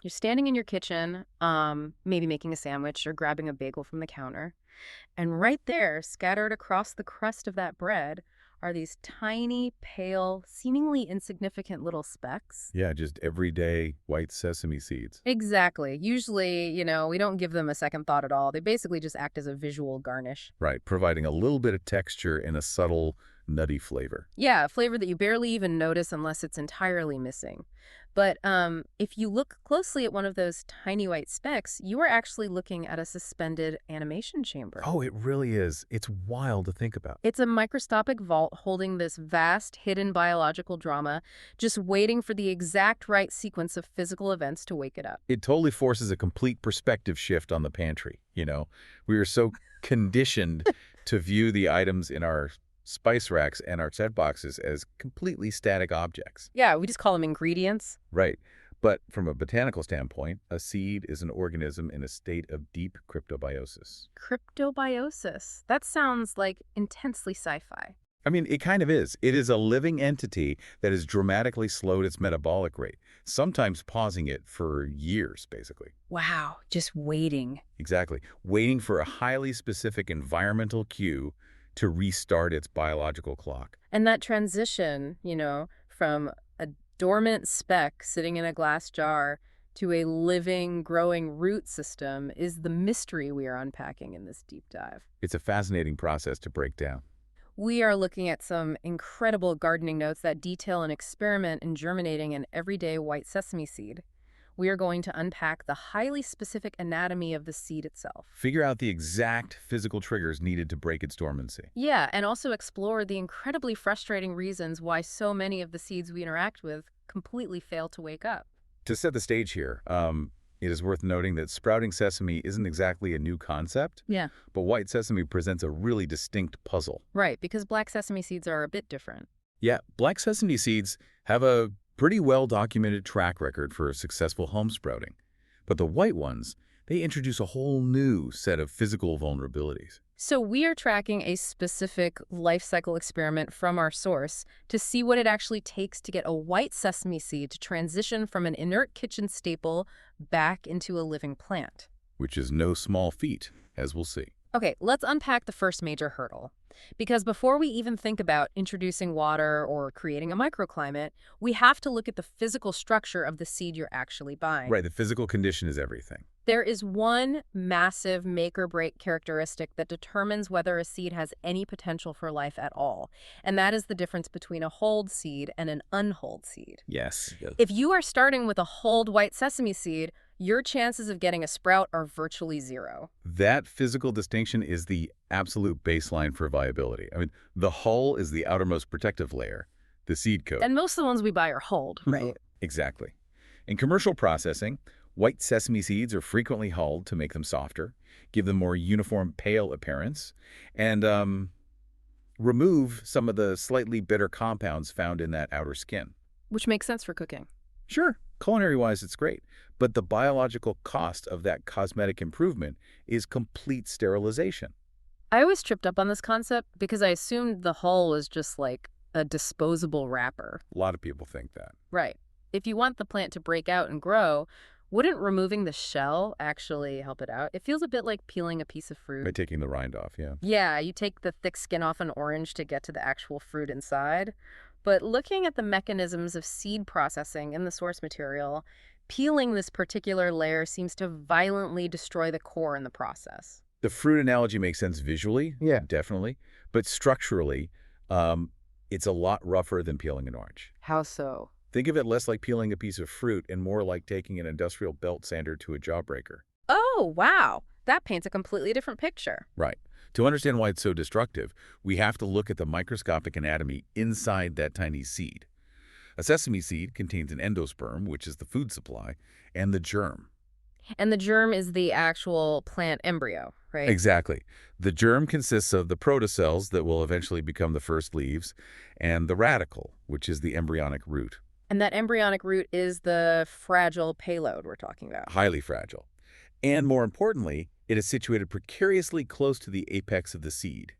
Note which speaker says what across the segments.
Speaker 1: You're standing in your kitchen, maybe making a sandwich or grabbing a bagel from the counter. And right there, scattered across the crust of that bread, are these tiny, pale, seemingly insignificant little specks.
Speaker 2: Yeah, just everyday white sesame seeds.
Speaker 1: Exactly. Usually, we don't give them a second thought at all. They basically just act as a visual garnish.
Speaker 2: Right, providing a little bit of texture and a subtle, nutty flavor.
Speaker 1: Yeah, a flavor that you barely even notice unless it's entirely missing. But if you look closely at one of those tiny white specks, you are actually looking at a suspended animation chamber.
Speaker 2: Oh, it really is. It's wild to think about.
Speaker 1: It's a microscopic vault holding this vast, hidden biological drama, just waiting for the exact right sequence of physical events to wake it up.
Speaker 2: It totally forces a complete perspective shift on the pantry. We are so conditioned to view the items in our spice racks and our set boxes as completely static objects.
Speaker 1: Yeah, we just call them ingredients.
Speaker 2: Right. But from a botanical standpoint, a seed is an organism in a state of deep cryptobiosis.
Speaker 1: Cryptobiosis. That sounds like intensely sci-fi.
Speaker 2: I mean, it kind of is. It is a living entity that has dramatically slowed its metabolic rate, sometimes pausing it for years, basically.
Speaker 1: Wow, just waiting.
Speaker 2: Exactly. Waiting for a highly specific environmental cue to restart its biological clock.
Speaker 1: And that transition, from a dormant speck sitting in a glass jar to a living, growing root system is the mystery we are unpacking in this deep dive.
Speaker 2: It's a fascinating process to break down.
Speaker 1: We are looking at some incredible gardening notes that detail an experiment in germinating an everyday white sesame seed. We are going to unpack the highly specific anatomy of the seed itself.
Speaker 2: Figure out the exact physical triggers needed to break its dormancy.
Speaker 1: Yeah, and also explore the incredibly frustrating reasons why so many of the seeds we interact with completely fail to wake up.
Speaker 2: To set the stage here, it is worth noting that sprouting sesame isn't exactly a new concept,
Speaker 1: Yeah.
Speaker 2: but white sesame presents a really distinct puzzle.
Speaker 1: Right, because black sesame seeds are a bit different.
Speaker 2: Yeah, black sesame seeds have a pretty well-documented track record for successful home sprouting. But the white ones, they introduce a whole new set of physical vulnerabilities.
Speaker 1: So we are tracking a specific life cycle experiment from our source to see what it actually takes to get a white sesame seed to transition from an inert kitchen staple back into a living plant.
Speaker 2: Which is no small feat, as we'll see.
Speaker 1: Okay, let's unpack the first major hurdle. Because before we even think about introducing water or creating a microclimate, we have to look at the physical structure of the seed you're actually buying.
Speaker 2: Right, the physical condition is everything.
Speaker 1: There is one massive make-or-break characteristic that determines whether a seed has any potential for life at all, and that is the difference between a hulled seed and an unhulled seed.
Speaker 2: Yes.
Speaker 1: If you are starting with a hulled white sesame seed, your chances of getting a sprout are virtually zero.
Speaker 2: That physical distinction is the absolute baseline for viability. I mean, the hull is the outermost protective layer, the seed coat.
Speaker 1: And most of the ones we buy are hulled, right?
Speaker 2: Exactly. In commercial processing, white sesame seeds are frequently hulled to make them softer, give them more uniform pale appearance, and remove some of the slightly bitter compounds found in that outer skin.
Speaker 1: Which makes sense for cooking.
Speaker 2: Sure, culinary-wise it's great, but the biological cost of that cosmetic improvement is complete sterilization.
Speaker 1: I always tripped up on this concept because I assumed the hull was just like a disposable wrapper.
Speaker 2: A lot of people think that.
Speaker 1: Right. If you want the plant to break out and grow, wouldn't removing the shell actually help it out? It feels a bit like peeling a piece of fruit.
Speaker 2: By taking the rind off, yeah.
Speaker 1: Yeah, you take the thick skin off an orange to get to the actual fruit inside. But looking at the mechanisms of seed processing in the source material, peeling this particular layer seems to violently destroy the core in the process.
Speaker 2: The fruit analogy makes sense visually,
Speaker 1: Yeah.
Speaker 2: definitely, but structurally, it's a lot rougher than peeling an orange.
Speaker 1: How so?
Speaker 2: Think of it less like peeling a piece of fruit and more like taking an industrial belt sander to a jawbreaker.
Speaker 1: Oh, wow. That paints a completely different picture.
Speaker 2: Right. To understand why it's so destructive, we have to look at the microscopic anatomy inside that tiny seed. A sesame seed contains an endosperm, which is the food supply, and the germ.
Speaker 1: And the germ is the actual plant embryo, right?
Speaker 2: Exactly. The germ consists of the protocells that will eventually become the first leaves, and the radicle, which is the embryonic root.
Speaker 1: And that embryonic root is the fragile payload we're talking about.
Speaker 2: Highly fragile. And more importantly, it is situated precariously close to the apex of the seed.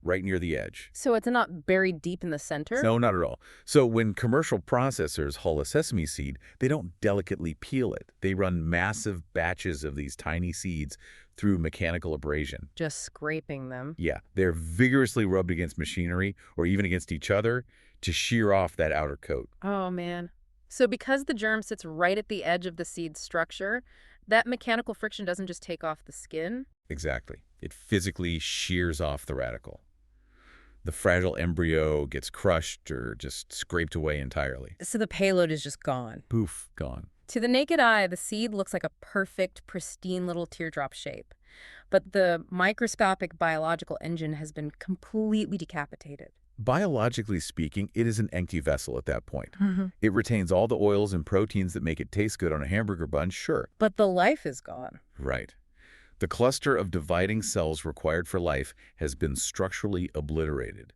Speaker 2: right near the edge.
Speaker 1: So it's not buried deep in the center?
Speaker 2: No, not at all. So when commercial processors hull a sesame seed, they don't delicately peel it. They run massive batches of these tiny seeds through mechanical abrasion.
Speaker 1: Just scraping them.
Speaker 2: Yeah, they're vigorously rubbed against machinery or even against each other to shear off that outer coat.
Speaker 1: Oh, man. So because the germ sits right at the edge of the seed structure, that mechanical friction doesn't just take off the skin?
Speaker 2: Exactly. It physically shears off the radical. The fragile embryo gets crushed or just scraped away entirely.
Speaker 1: So the payload is just gone.
Speaker 2: Poof, gone.
Speaker 1: To the naked eye, the seed looks like a perfect, pristine little teardrop shape. But the microscopic biological engine has been completely decapitated.
Speaker 2: Biologically speaking, it is an empty vessel at that point.
Speaker 1: Mhm.
Speaker 2: It retains all the oils and proteins that make it taste good on a hamburger bun, sure.
Speaker 1: But the life is gone.
Speaker 2: Right. The cluster of dividing cells required for life has been structurally obliterated.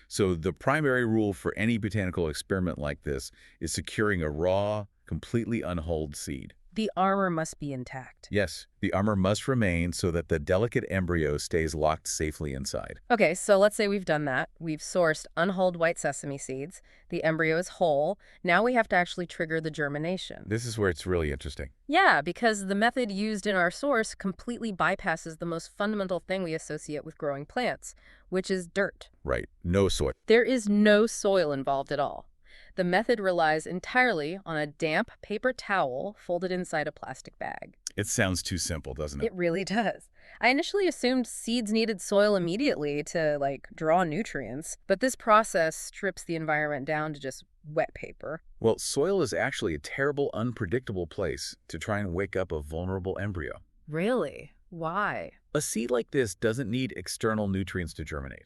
Speaker 2: So the primary rule for any botanical experiment like this is securing a raw, completely unhulled seed.
Speaker 1: The armor must be intact.
Speaker 2: Yes, the armor must remain so that the delicate embryo stays locked safely inside.
Speaker 1: Okay, so let's say we've done that. We've sourced unhulled white sesame seeds. The embryo is whole. Now we have to actually trigger the germination.
Speaker 2: This is where it's really interesting.
Speaker 1: Yeah, because the method used in our source completely bypasses the most fundamental thing we associate with growing plants, which is dirt.
Speaker 2: Right, no soil.
Speaker 1: There is no soil involved at all. The method relies entirely on a damp paper towel folded inside a plastic bag.
Speaker 2: It sounds too simple, doesn't it?
Speaker 1: It really does. I initially assumed seeds needed soil immediately to, draw nutrients, but this process strips the environment down to just wet paper.
Speaker 2: Well, soil is actually a terrible, unpredictable place to try and wake up a vulnerable embryo.
Speaker 1: Really? Why?
Speaker 2: A seed like this doesn't need external nutrients to germinate.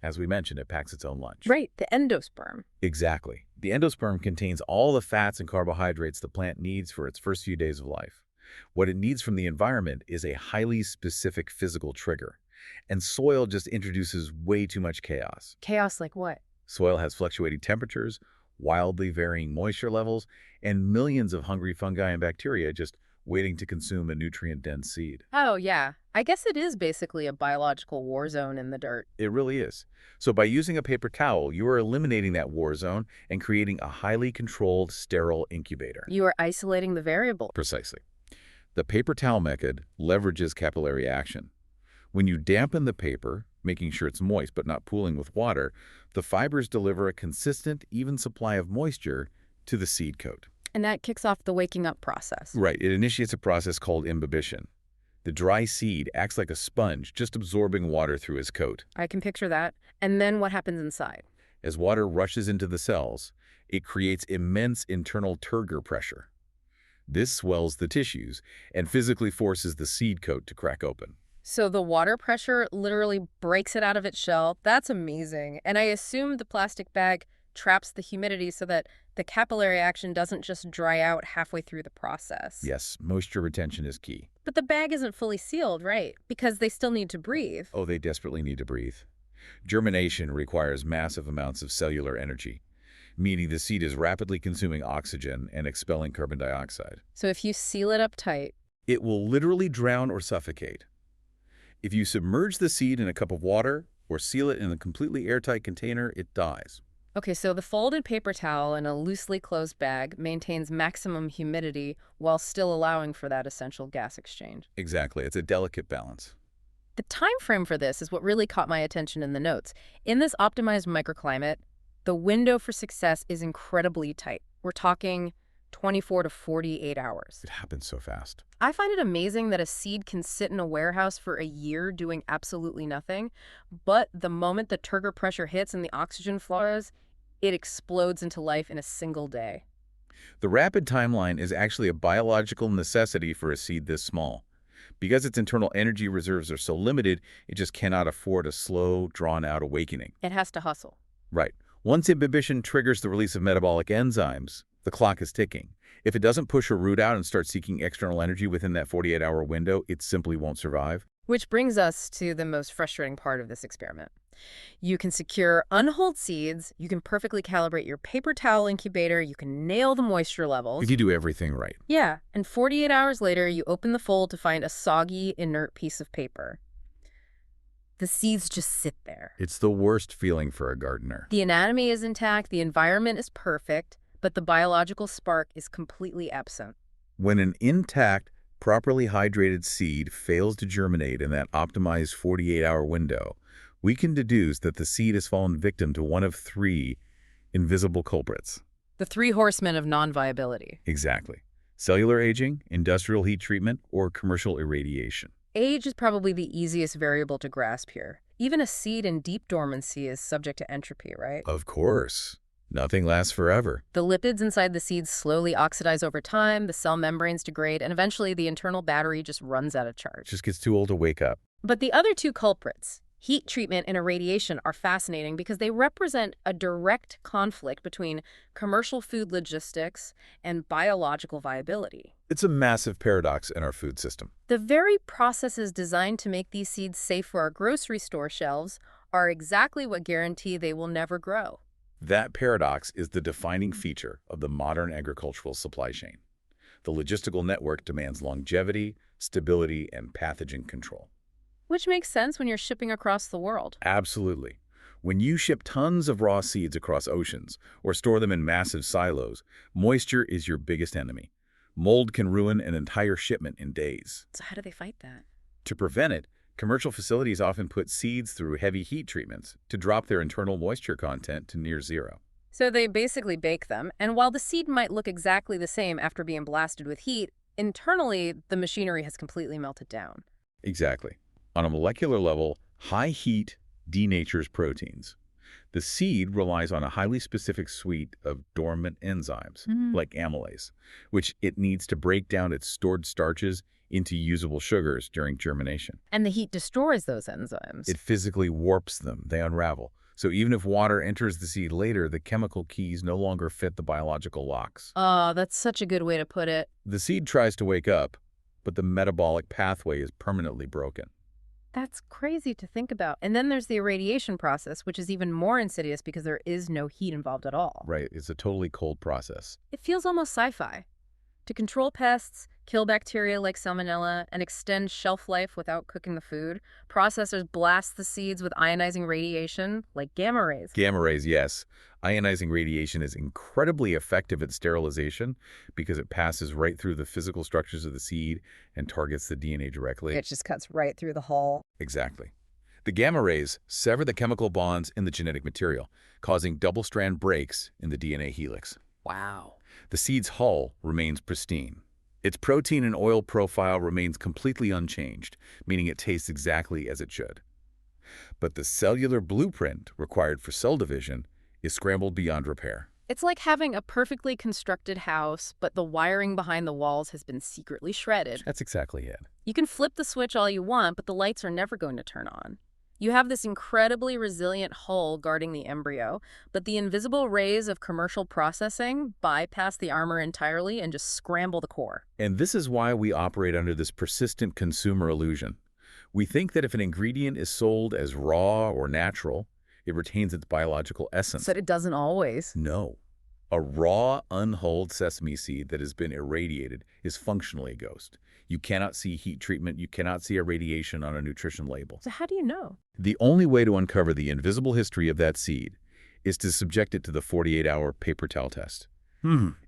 Speaker 2: As we mentioned, it packs its own lunch.
Speaker 1: Right, the endosperm.
Speaker 2: Exactly. The endosperm contains all the fats and carbohydrates the plant needs for its first few days of life. What it needs from the environment is a highly specific physical trigger. And soil just introduces way too much chaos.
Speaker 1: Chaos like what?
Speaker 2: Soil has fluctuating temperatures, wildly varying moisture levels, and millions of hungry fungi and bacteria just waiting to consume a nutrient-dense seed.
Speaker 1: Oh, yeah. I guess it is basically a biological war zone in the dirt.
Speaker 2: It really is. So by using a paper towel, you are eliminating that war zone and creating a highly controlled, sterile incubator.
Speaker 1: You are isolating the variable.
Speaker 2: Precisely. The paper towel method leverages capillary action. When you dampen the paper, making sure it's moist but not pooling with water, the fibers deliver a consistent, even supply of moisture to the seed coat.
Speaker 1: And that kicks off the waking up process.
Speaker 2: Right. It initiates a process called imbibition. The dry seed acts like a sponge, just absorbing water through his coat.
Speaker 1: I can picture that. And then what happens inside?
Speaker 2: As water rushes into the cells, it creates immense internal turgor pressure. This swells the tissues and physically forces the seed coat to crack open.
Speaker 1: So the water pressure literally breaks it out of its shell. That's amazing. And I assume the plastic bag traps the humidity so that the capillary action doesn't just dry out halfway through the process.
Speaker 2: Yes, moisture retention is key.
Speaker 1: But the bag isn't fully sealed, right? Because they still need to breathe.
Speaker 2: Oh, they desperately need to breathe. Germination requires massive amounts of cellular energy, meaning the seed is rapidly consuming oxygen and expelling carbon dioxide.
Speaker 1: So if you seal it up tight,
Speaker 2: It will literally drown or suffocate. If you submerge the seed in a cup of water or seal it in a completely airtight container, it dies.
Speaker 1: okay, so the folded paper towel in a loosely closed bag maintains maximum humidity while still allowing for that essential gas exchange.
Speaker 2: Exactly. It's a delicate balance.
Speaker 1: The time frame for this is what really caught my attention in the notes. In this optimized microclimate, the window for success is incredibly tight. We're talking 24 to 48 hours.
Speaker 2: It happens so fast.
Speaker 1: I find it amazing that a seed can sit in a warehouse for a year doing absolutely nothing, but the moment the turgor pressure hits and the oxygen flows, it explodes into life in a single day.
Speaker 2: The rapid timeline is actually a biological necessity for a seed this small. Because its internal energy reserves are so limited, it just cannot afford a slow, drawn-out awakening.
Speaker 1: It has to hustle.
Speaker 2: Right. Once imbibition triggers the release of metabolic enzymes, the clock is ticking. If it doesn't push a root out and start seeking external energy within that 48-hour window, it simply won't survive.
Speaker 1: Which brings us to the most frustrating part of this experiment. You can secure unhulled seeds, you can perfectly calibrate your paper towel incubator, you can nail the moisture levels.
Speaker 2: If you do everything right.
Speaker 1: Yeah, and 48 hours later, you open the fold to find a soggy, inert piece of paper. The seeds just sit there.
Speaker 2: It's the worst feeling for a gardener.
Speaker 1: The anatomy is intact, the environment is perfect, but the biological spark is completely absent.
Speaker 2: When an intact, properly hydrated seed fails to germinate in that optimized 48-hour window, we can deduce that the seed has fallen victim to one of three invisible culprits.
Speaker 1: The three horsemen of non-viability.
Speaker 2: Exactly. Cellular aging, industrial heat treatment, or commercial irradiation.
Speaker 1: Age is probably the easiest variable to grasp here. Even a seed in deep dormancy is subject to entropy, right?
Speaker 2: Of course. Nothing lasts forever.
Speaker 1: The lipids inside the seeds slowly oxidize over time, the cell membranes degrade, and eventually the internal battery just runs out of charge.
Speaker 2: Just gets too old to wake up.
Speaker 1: But the other two culprits, heat treatment and irradiation, are fascinating because they represent a direct conflict between commercial food logistics and biological viability.
Speaker 2: It's a massive paradox in our food system.
Speaker 1: The very processes designed to make these seeds safe for our grocery store shelves are exactly what guarantee they will never grow.
Speaker 2: That paradox is the defining feature of the modern agricultural supply chain. The logistical network demands longevity, stability, and pathogen control.
Speaker 1: Which makes sense when you're shipping across the world.
Speaker 2: Absolutely. When you ship tons of raw seeds across oceans or store them in massive silos, moisture is your biggest enemy. Mold can ruin an entire shipment in days.
Speaker 1: So how do they fight that?
Speaker 2: To prevent it, commercial facilities often put seeds through heavy heat treatments to drop their internal moisture content to near zero.
Speaker 1: So they basically bake them, and while the seed might look exactly the same after being blasted with heat, internally the machinery has completely melted down.
Speaker 2: Exactly. On a molecular level, high heat denatures proteins. The seed relies on a highly specific suite of dormant enzymes, like amylase, which it needs to break down its stored starches into usable sugars during germination.
Speaker 1: And the heat destroys those enzymes.
Speaker 2: It physically warps them. They unravel. So even if water enters the seed later, the chemical keys no longer fit the biological locks.
Speaker 1: Oh, that's such a good way to put it.
Speaker 2: The seed tries to wake up, but the metabolic pathway is permanently broken.
Speaker 1: That's crazy to think about. And then there's the irradiation process, which is even more insidious because there is no heat involved at all.
Speaker 2: Right, it's a totally cold process.
Speaker 1: It feels almost sci-fi. To control pests, kill bacteria like salmonella, and extend shelf life without cooking the food, processors blast the seeds with ionizing radiation, like gamma rays.
Speaker 2: Gamma rays, yes. Ionizing radiation is incredibly effective at sterilization because it passes right through the physical structures of the seed and targets the DNA directly.
Speaker 1: It just cuts right through the hull.
Speaker 2: Exactly. The gamma rays sever the chemical bonds in the genetic material, causing double-strand breaks in the DNA helix.
Speaker 1: Wow.
Speaker 2: The seed's hull remains pristine. Its protein and oil profile remains completely unchanged, meaning it tastes exactly as it should. But the cellular blueprint required for cell division is scrambled beyond repair.
Speaker 1: It's like having a perfectly constructed house, but the wiring behind the walls has been secretly shredded.
Speaker 2: That's exactly it.
Speaker 1: You can flip the switch all you want, but the lights are never going to turn on. You have this incredibly resilient hull guarding the embryo, but the invisible rays of commercial processing bypass the armor entirely and just scramble the core.
Speaker 2: And this is why we operate under this persistent consumer illusion. We think that if an ingredient is sold as raw or natural, it retains its biological essence.
Speaker 1: But it doesn't always.
Speaker 2: No. A raw, unhulled sesame seed that has been irradiated is functionally a ghost. You cannot see heat treatment, you cannot see irradiation on a nutrition label.
Speaker 1: So how do you know?
Speaker 2: The only way to uncover the invisible history of that seed is to subject it to the 48-hour paper towel test.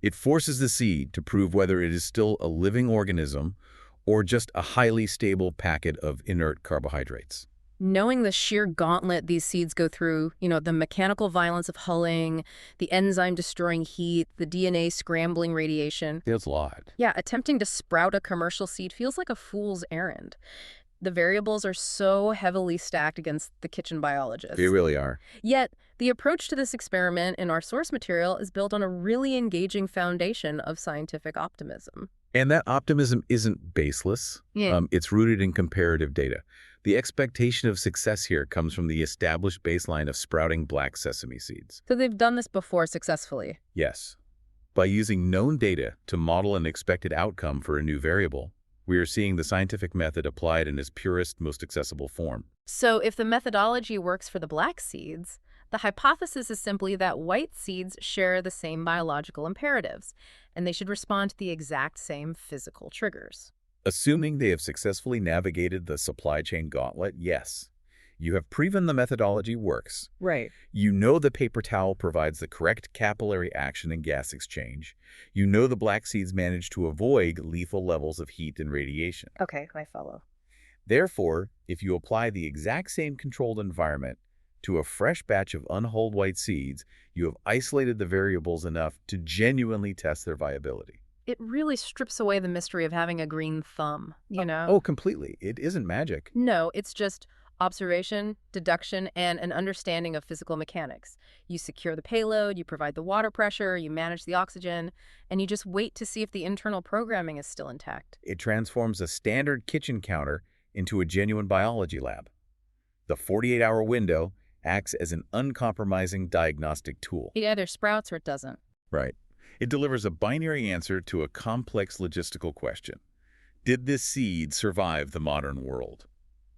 Speaker 2: It forces the seed to prove whether it is still a living organism or just a highly stable packet of inert carbohydrates.
Speaker 1: Knowing the sheer gauntlet these seeds go through, the mechanical violence of hulling, the enzyme-destroying heat, the DNA scrambling radiation.
Speaker 2: Feels a lot.
Speaker 1: Yeah, attempting to sprout a commercial seed feels like a fool's errand. The variables are so heavily stacked against the kitchen biologists.
Speaker 2: They really are.
Speaker 1: Yet, the approach to this experiment in our source material is built on a really engaging foundation of scientific optimism.
Speaker 2: And that optimism isn't baseless. It's rooted in comparative data. The expectation of success here comes from the established baseline of sprouting black sesame seeds.
Speaker 1: So they've done this before successfully.
Speaker 2: Yes. By using known data to model an expected outcome for a new variable, we are seeing the scientific method applied in its purest, most accessible form.
Speaker 1: So if the methodology works for the black seeds, the hypothesis is simply that white seeds share the same biological imperatives, and they should respond to the exact same physical triggers.
Speaker 2: Assuming they have successfully navigated the supply chain gauntlet, yes. You have proven the methodology works.
Speaker 1: Right.
Speaker 2: You know the paper towel provides the correct capillary action and gas exchange. You know the black seeds manage to avoid lethal levels of heat and radiation.
Speaker 1: Okay, I follow.
Speaker 2: Therefore, if you apply the exact same controlled environment to a fresh batch of unhulled white seeds, you have isolated the variables enough to genuinely test their viability.
Speaker 1: It really strips away the mystery of having a green thumb, you know?
Speaker 2: Oh, completely. It isn't magic.
Speaker 1: No, it's just observation, deduction, and an understanding of physical mechanics. You secure the payload, you provide the water pressure, you manage the oxygen, and you just wait to see if the internal programming is still intact.
Speaker 2: It transforms a standard kitchen counter into a genuine biology lab. The 48-hour window acts as an uncompromising diagnostic tool.
Speaker 1: It either sprouts or it doesn't.
Speaker 2: Right. It delivers a binary answer to a complex logistical question. Did this seed survive the modern world?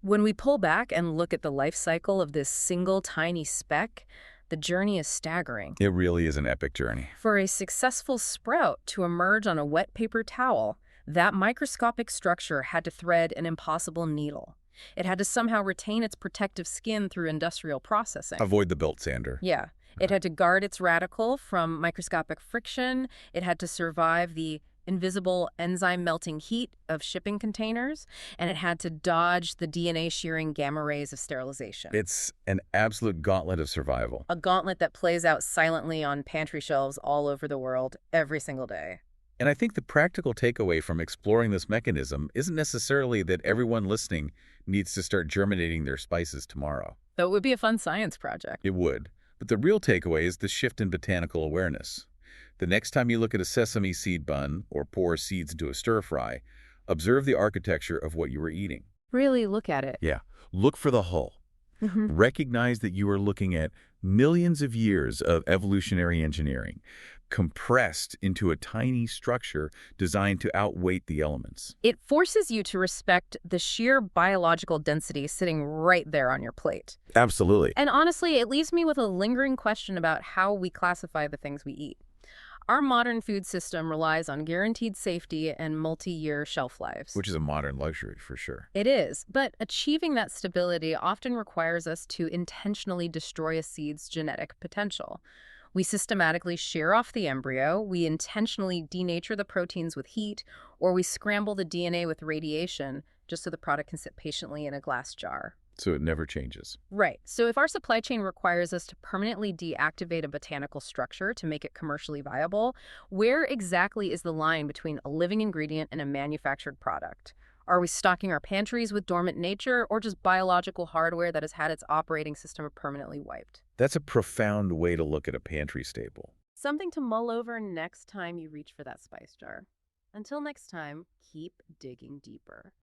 Speaker 1: When we pull back and look at the life cycle of this single tiny speck, the journey is staggering.
Speaker 2: It really is an epic journey.
Speaker 1: For a successful sprout to emerge on a wet paper towel, that microscopic structure had to thread an impossible needle. It had to somehow retain its protective skin through industrial processing.
Speaker 2: Avoid the belt sander.
Speaker 1: Yeah. It had to guard its radicle from microscopic friction. It had to survive the invisible enzyme melting heat of shipping containers, and it had to dodge the DNA shearing gamma rays of sterilization.
Speaker 2: It's an absolute gauntlet of survival.
Speaker 1: A gauntlet that plays out silently on pantry shelves all over the world every single day.
Speaker 2: And I think the practical takeaway from exploring this mechanism isn't necessarily that everyone listening needs to start germinating their spices tomorrow.
Speaker 1: Though it would be a fun science project.
Speaker 2: It would. But the real takeaway is the shift in botanical awareness. The next time you look at a sesame seed bun or pour seeds into a stir-fry, observe the architecture of what you are eating.
Speaker 1: Really look at it.
Speaker 2: Yeah, look for the hull. Recognize that you are looking at millions of years of evolutionary engineering compressed into a tiny structure designed to outweight the elements.
Speaker 1: It forces you to respect the sheer biological density sitting right there on your plate.
Speaker 2: Absolutely.
Speaker 1: And honestly, it leaves me with a lingering question about how we classify the things we eat. Our modern food system relies on guaranteed safety and multi-year shelf lives.
Speaker 2: Which is a modern luxury, for sure.
Speaker 1: It is, but achieving that stability often requires us to intentionally destroy a seed's genetic potential. We systematically shear off the embryo, we intentionally denature the proteins with heat, or we scramble the DNA with radiation just so the product can sit patiently in a glass jar.
Speaker 2: So it never changes.
Speaker 1: Right. So if our supply chain requires us to permanently deactivate a botanical structure to make it commercially viable, where exactly is the line between a living ingredient and a manufactured product? Are we stocking our pantries with dormant nature or just biological hardware that has had its operating system permanently wiped?
Speaker 2: That's a profound way to look at a pantry staple.
Speaker 1: Something to mull over next time you reach for that spice jar. Until next time, keep digging deeper.